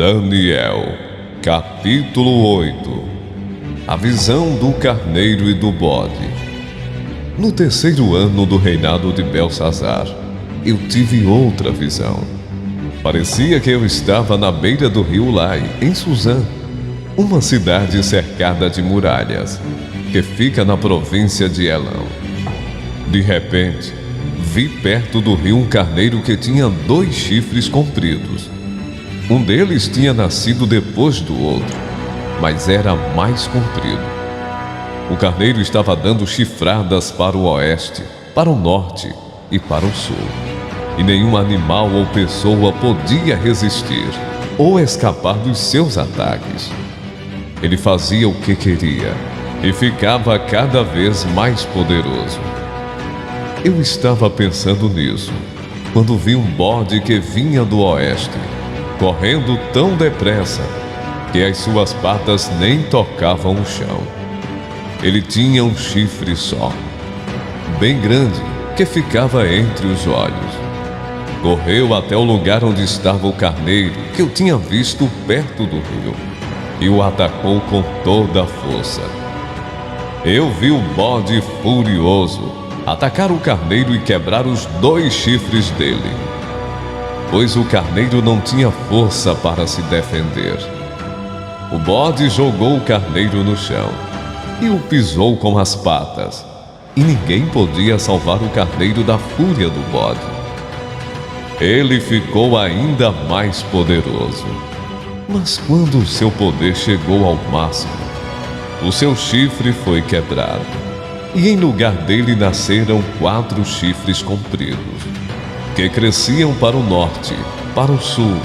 Daniel, capítulo 8. A visão do carneiro e do bode. No terceiro ano do reinado de Belsazar, eu tive outra visão. Parecia que eu estava na beira do rio Ulai, em Suzã, uma cidade cercada de muralhas, que fica na província de Elão. De repente, vi perto do rio um carneiro que tinha 2 chifres compridos. Um deles tinha nascido depois do outro, mas era mais comprido. O carneiro estava dando chifradas para o oeste, para o norte e para o sul. E nenhum animal ou pessoa podia resistir ou escapar dos seus ataques. Ele fazia o que queria e ficava cada vez mais poderoso. Eu estava pensando nisso quando vi um bode que vinha do oeste, correndo tão depressa que as suas patas nem tocavam o chão. Ele tinha um chifre só, bem grande, que ficava entre os olhos. Correu até o lugar onde estava o carneiro que eu tinha visto perto do rio e o atacou com toda a força. Eu vi o bode furioso atacar o carneiro e quebrar os 2 chifres dele, pois o carneiro não tinha força para se defender. O bode jogou o carneiro no chão e o pisou com as patas, e ninguém podia salvar o carneiro da fúria do bode. Ele ficou ainda mais poderoso, mas quando o seu poder chegou ao máximo, o seu chifre foi quebrado, e em lugar dele nasceram 4 chifres compridos, que cresciam para o norte, para o sul,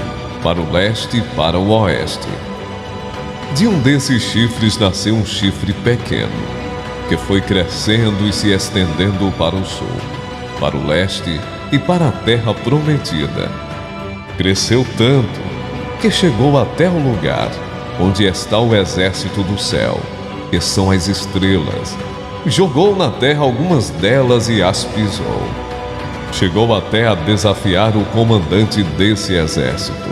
para o leste e para o oeste. De um desses chifres nasceu um chifre pequeno, que foi crescendo e se estendendo para o sul, para o leste e para a terra prometida. Cresceu tanto que chegou até o lugar onde está o exército do céu, que são as estrelas. Jogou na terra algumas delas e as pisou. Chegou até a desafiar o comandante desse exército.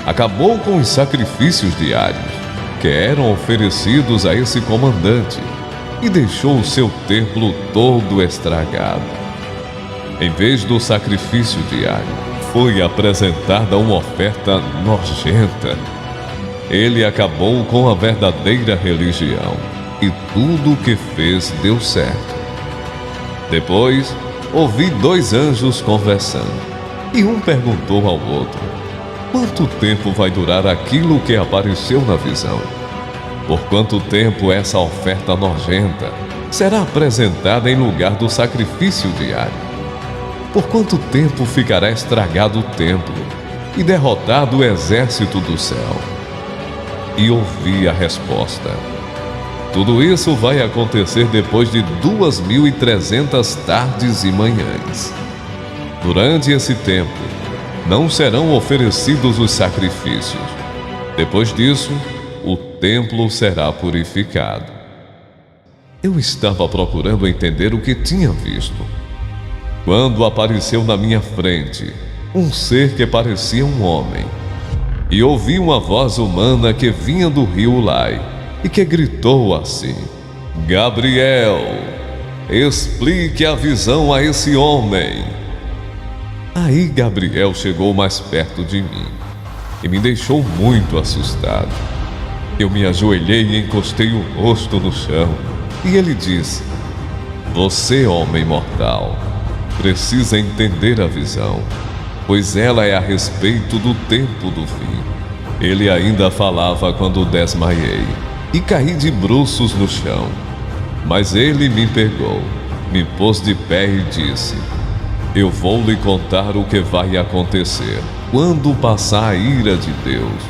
Acabou com os sacrifícios diários que eram oferecidos a esse comandante e deixou o seu templo todo estragado. Em vez do sacrifício diário, foi apresentada uma oferta nojenta. Ele acabou com a verdadeira religião e tudo o que fez deu certo. Depois, ouvi 2 anjos conversando, e um perguntou ao outro: quanto tempo vai durar aquilo que apareceu na visão? Por quanto tempo essa oferta nojenta será apresentada em lugar do sacrifício diário? Por quanto tempo ficará estragado o templo e derrotado o exército do céu? E ouvi a resposta: tudo isso vai acontecer depois de 2.300 tardes e manhãs. Durante esse tempo, não serão oferecidos os sacrifícios. Depois disso, o templo será purificado. Eu estava procurando entender o que tinha visto, quando apareceu na minha frente um ser que parecia um homem, e ouvi uma voz humana que vinha do rio Ulai e que gritou assim: Gabriel, explique a visão a esse homem. Aí Gabriel chegou mais perto de mim e me deixou muito assustado. Eu me ajoelhei e encostei o rosto no chão, e ele disse: você, homem mortal, precisa entender a visão, pois ela é a respeito do tempo do fim. Ele ainda falava quando desmaiei e caí de bruços no chão. Mas ele me pegou, me pôs de pé e disse: eu vou lhe contar o que vai acontecer quando passar a ira de Deus,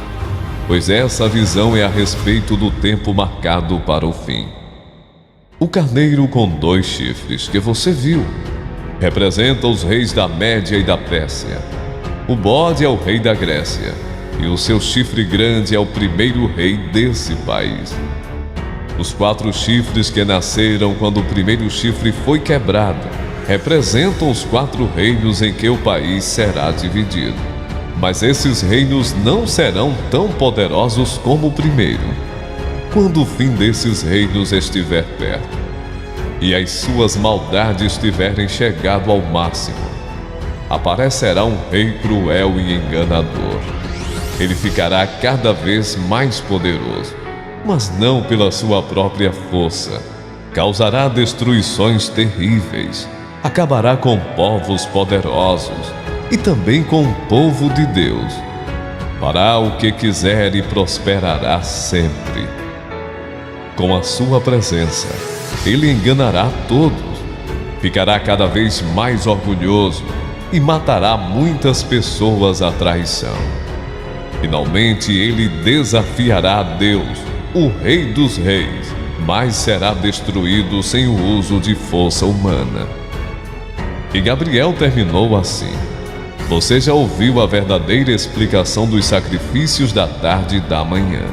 pois essa visão é a respeito do tempo marcado para o fim. O carneiro com 2 chifres que você viu representa os reis da Média e da Pérsia. O bode é o rei da Grécia, e o seu chifre grande é o primeiro rei desse país. Os 4 chifres que nasceram quando o primeiro chifre foi quebrado representam os 4 reinos em que o país será dividido. Mas esses reinos não serão tão poderosos como o primeiro. Quando o fim desses reinos estiver perto, e as suas maldades tiverem chegado ao máximo, aparecerá um rei cruel e enganador. Ele ficará cada vez mais poderoso, mas não pela sua própria força. Causará destruições terríveis, acabará com povos poderosos e também com o povo de Deus. Fará o que quiser e prosperará sempre. Com a sua presença, ele enganará todos, ficará cada vez mais orgulhoso e matará muitas pessoas à traição. Finalmente, ele desafiará a Deus, o Rei dos Reis, mas será destruído sem o uso de força humana. E Gabriel terminou assim: você já ouviu a verdadeira explicação dos sacrifícios da tarde e da manhã.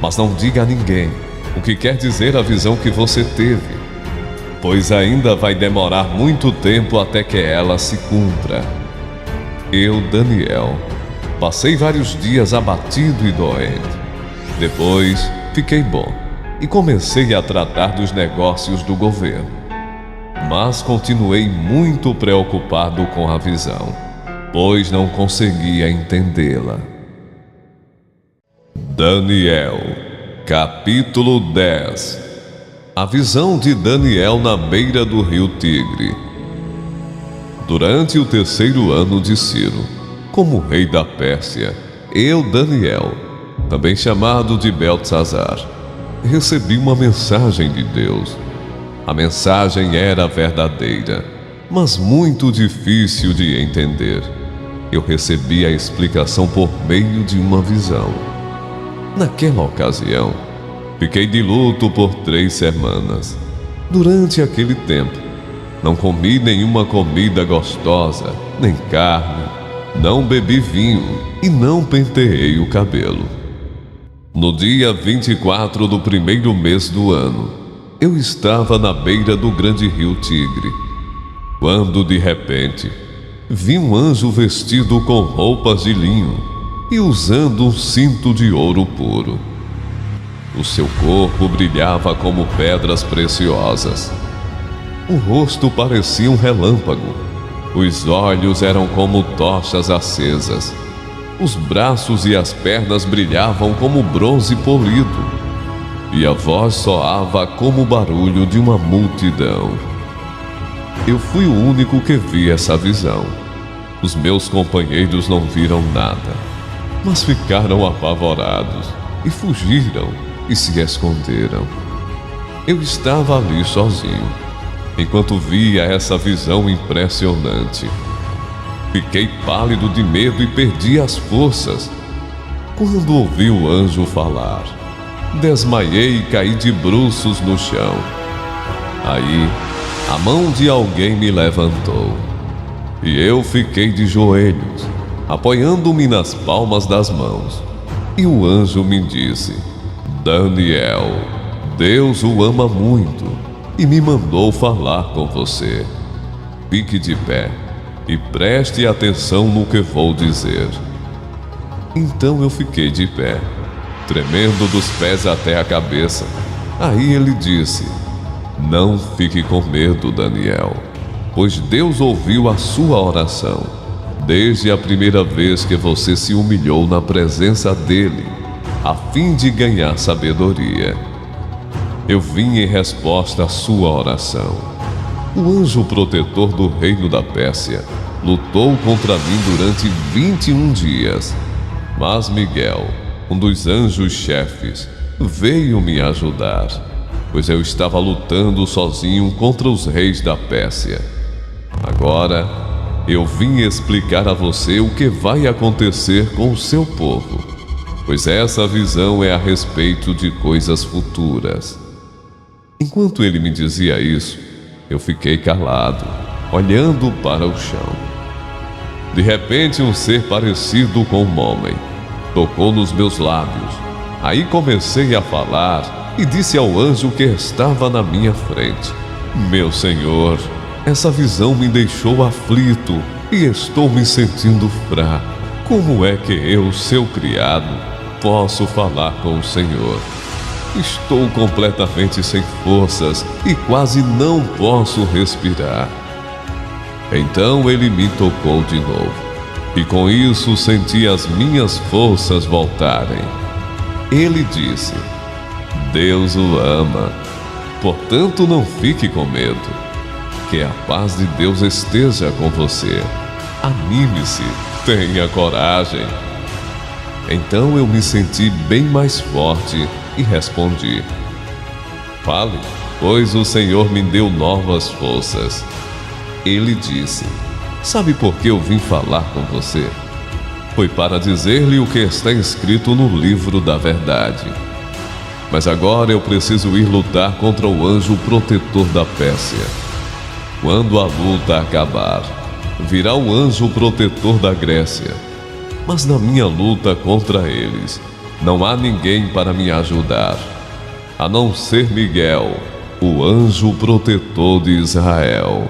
Mas não diga a ninguém o que quer dizer a visão que você teve, pois ainda vai demorar muito tempo até que ela se cumpra. Eu, Daniel, passei vários dias abatido e doente. Depois, fiquei bom e comecei a tratar dos negócios do governo. Mas continuei muito preocupado com a visão, pois não conseguia entendê-la. Daniel, capítulo 10. A visão de Daniel na beira do rio Tigre. Durante o 3º ano de Ciro, como rei da Pérsia, eu, Daniel, também chamado de Beltesazar, recebi uma mensagem de Deus. A mensagem era verdadeira, mas muito difícil de entender. Eu recebi a explicação por meio de uma visão. Naquela ocasião, fiquei de luto por 3 semanas. Durante aquele tempo, não comi nenhuma comida gostosa, nem carne, não bebi vinho e não penteei o cabelo. No dia 24 do 1º mês do ano, eu estava na beira do grande rio Tigre, quando de repente vi um anjo vestido com roupas de linho e usando um cinto de ouro puro. O seu corpo brilhava como pedras preciosas. O rosto parecia um relâmpago. Os olhos eram como tochas acesas. Os braços e as pernas brilhavam como bronze polido. E a voz soava como o barulho de uma multidão. Eu fui o único que vi essa visão. Os meus companheiros não viram nada, mas ficaram apavorados e fugiram e se esconderam. Eu estava ali sozinho, enquanto via essa visão impressionante. Fiquei pálido de medo e perdi as forças. Quando ouvi o anjo falar, desmaiei e caí de bruços no chão. Aí, a mão de alguém me levantou, e eu fiquei de joelhos, apoiando-me nas palmas das mãos. E o anjo me disse: Daniel, Deus o ama muito e me mandou falar com você. Fique de pé e preste atenção no que vou dizer. Então eu fiquei de pé, tremendo dos pés até a cabeça. Aí ele disse: não fique com medo, Daniel, pois Deus ouviu a sua oração, desde a primeira vez que você se humilhou na presença dele, a fim de ganhar sabedoria. Eu vim em resposta à sua oração. O anjo protetor do reino da Pérsia lutou contra mim durante 21 dias, mas Miguel, um dos anjos-chefes, veio me ajudar, pois eu estava lutando sozinho contra os reis da Pérsia. Agora, eu vim explicar a você o que vai acontecer com o seu povo, pois essa visão é a respeito de coisas futuras. Enquanto ele me dizia isso, eu fiquei calado, olhando para o chão. De repente, um ser parecido com um homem tocou nos meus lábios. Aí comecei a falar e disse ao anjo que estava na minha frente: meu senhor, essa visão me deixou aflito e estou me sentindo fraco, Como é que eu, seu criado, posso falar com o Senhor? Estou completamente sem forças e quase não posso respirar. Então ele me tocou de novo, e com isso senti as minhas forças voltarem. Ele disse: Deus o ama, portanto não fique com medo. Que a paz de Deus esteja com você. Anime-se, tenha coragem. Então eu me senti bem mais forte e respondi: Fale, pois o Senhor me deu novas forças. Ele disse: Sabe por que eu vim falar com você? Foi para dizer-lhe o que está escrito no livro da verdade. Mas agora eu preciso ir lutar contra o anjo protetor da Pérsia. Quando a luta acabar, virá o anjo protetor da Grécia. Mas na minha luta contra eles, não há ninguém para me ajudar, a não ser Miguel, o anjo protetor de Israel.